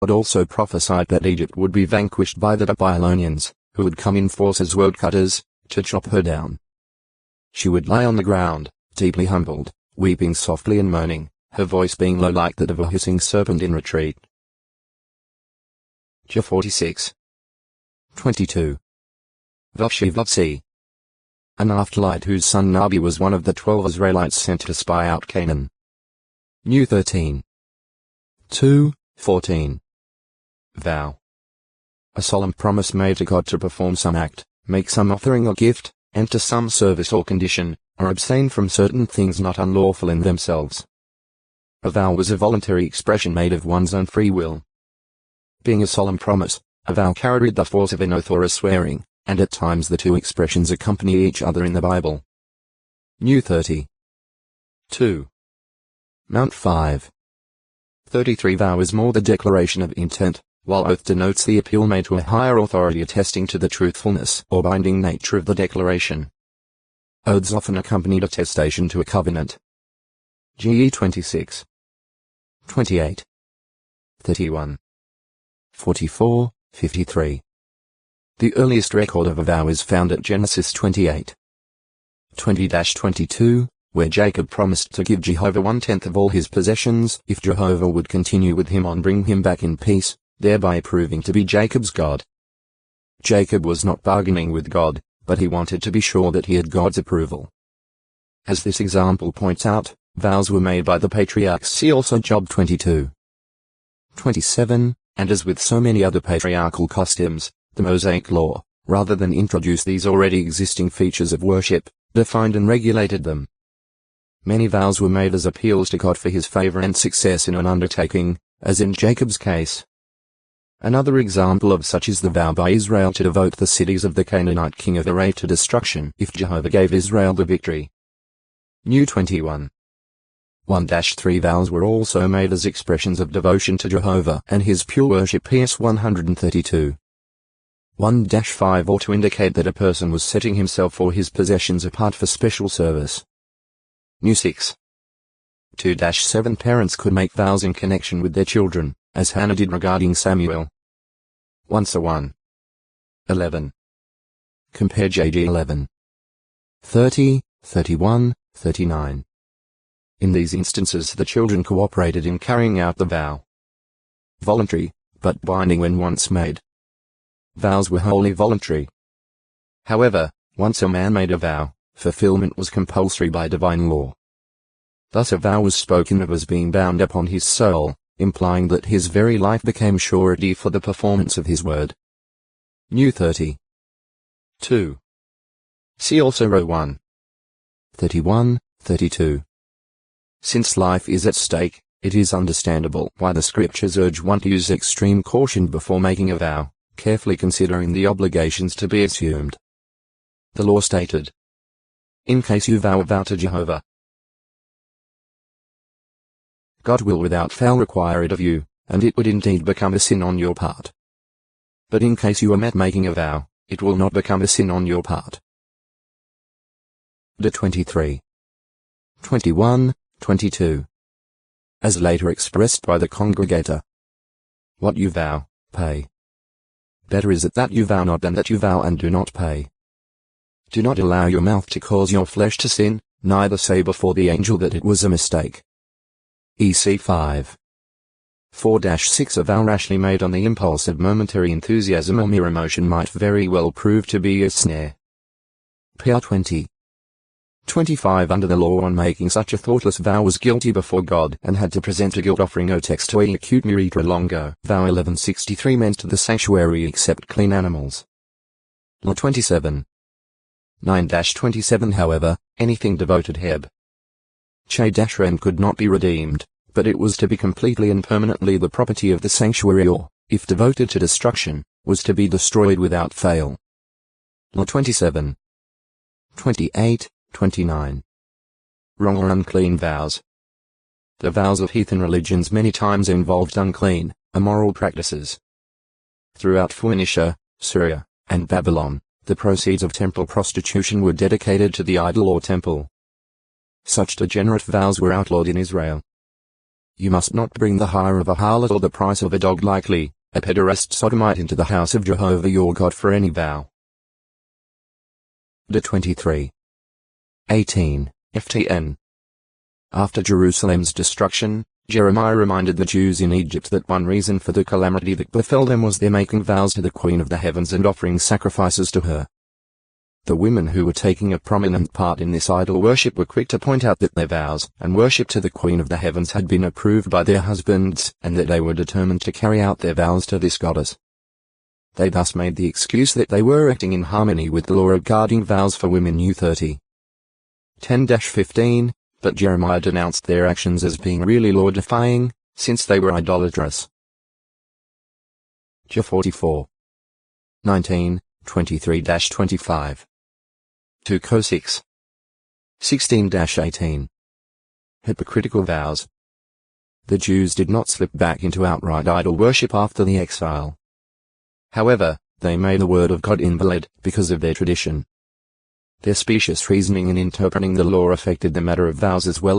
God also prophesied that Egypt would be vanquished by the Babylonians, who would come in force as woodcutters, to chop her down. She would lie on the ground, deeply humbled, weeping softly and moaning, her voice being low like that of a hissing serpent in retreat. Jah 46. 22. Vavshi, an Naphthalite whose son Nabi was one of the 12 Israelites sent to spy out Canaan. New 13. 2:14. Vow. A solemn promise made to God to perform some act, make some offering or gift, enter some service or condition, or abstain from certain things not unlawful in themselves. A vow was a voluntary expression made of one's own free will. Being a solemn promise, a vow carried the force of an oath or a swearing, and at times the two expressions accompany each other in the Bible. New 30. 2. Mount 5. 33. Vow is more the declaration of intent, while oath denotes the appeal made to a higher authority attesting to the truthfulness or binding nature of the declaration. Oaths often accompanied attestation to a covenant. GE 26. 28. 31. 44, 53. The earliest record of a vow is found at Genesis 28. 20-22, where Jacob promised to give Jehovah 1/10 of all his possessions if Jehovah would continue with him and bring him back in peace, thereby proving to be Jacob's God. Jacob was not bargaining with God, but he wanted to be sure that he had God's approval. As this example points out, vows were made by the patriarchs. See also Job 22. 27, and as with so many other patriarchal customs, the Mosaic Law, rather than introduce these already existing features of worship, defined and regulated them. Many vows were made as appeals to God for his favor and success in an undertaking, as in Jacob's case. Another example of such is the vow by Israel to devote the cities of the Canaanite king of Arad to destruction if Jehovah gave Israel the victory. New 21. 1-3 Vows were also made as expressions of devotion to Jehovah and his pure worship. PS 132. 1-5 or to indicate that a person was setting himself or his possessions apart for special service. New 6. 2-7 Parents could make vows in connection with their children, as Hannah did regarding Samuel. 1-1. 11. Compare JG 11. 30, 31, 39. In these instances the children cooperated in carrying out the vow. Voluntary, but binding when once made. Vows were wholly voluntary. However, once a man made a vow, fulfillment was compulsory by divine law. Thus a vow was spoken of as being bound upon his soul, implying that his very life became surety for the performance of his word. New 30. 2. See also row 1. 31, 32. Since life is at stake, it is understandable why the scriptures urge one to use extreme caution before making a vow, carefully considering the obligations to be assumed. The law stated, in case you vow a vow to Jehovah, God will without fail require it of you, and it would indeed become a sin on your part. But in case you omit making a vow, it will not become a sin on your part. De 23. 21, 22. As later expressed by the congregator. What you vow, pay. Better is it that you vow not than that you vow and do not pay. Do not allow your mouth to cause your flesh to sin, neither say before the angel that it was a mistake. EC 5. 4-6 A vow rashly made on the impulse of momentary enthusiasm or mere emotion might very well prove to be a snare. PR 20. 25 Under the law, on making such a thoughtless vow was guilty before God and had to present a guilt offering. O text to acute miritra longo. Vow 1163 meant to the sanctuary except clean animals. Law 27. 9-27 However, anything devoted heb. Che-Rem could not be redeemed, but it was to be completely and permanently the property of the sanctuary or, if devoted to destruction, was to be destroyed without fail. Law 27. 28, 29. Wrong or unclean vows. The vows of heathen religions many times involved unclean, immoral practices. Throughout Phoenicia, Syria, and Babylon, the proceeds of temple prostitution were dedicated to the idol or temple. Such degenerate vows were outlawed in Israel. You must not bring the hire of a harlot or the price of a dog likely, a pederast sodomite into the house of Jehovah your God for any vow. De 23. 18, FTN. After Jerusalem's destruction, Jeremiah reminded the Jews in Egypt that one reason for the calamity that befell them was their making vows to the Queen of the Heavens and offering sacrifices to her. The women who were taking a prominent part in this idol worship were quick to point out that their vows and worship to the Queen of the Heavens had been approved by their husbands, and that they were determined to carry out their vows to this goddess. They thus made the excuse that they were acting in harmony with the law regarding vows for women U 30. 10-15, but Jeremiah denounced their actions as being really law-defying, since they were idolatrous. J 44. 19, 23-25. 2 Co 6. 16-18. Hypocritical vows. The Jews did not slip back into outright idol worship after the exile. However, they made the word of God invalid because of their tradition. Their specious reasoning in interpreting the law affected the matter of vows as well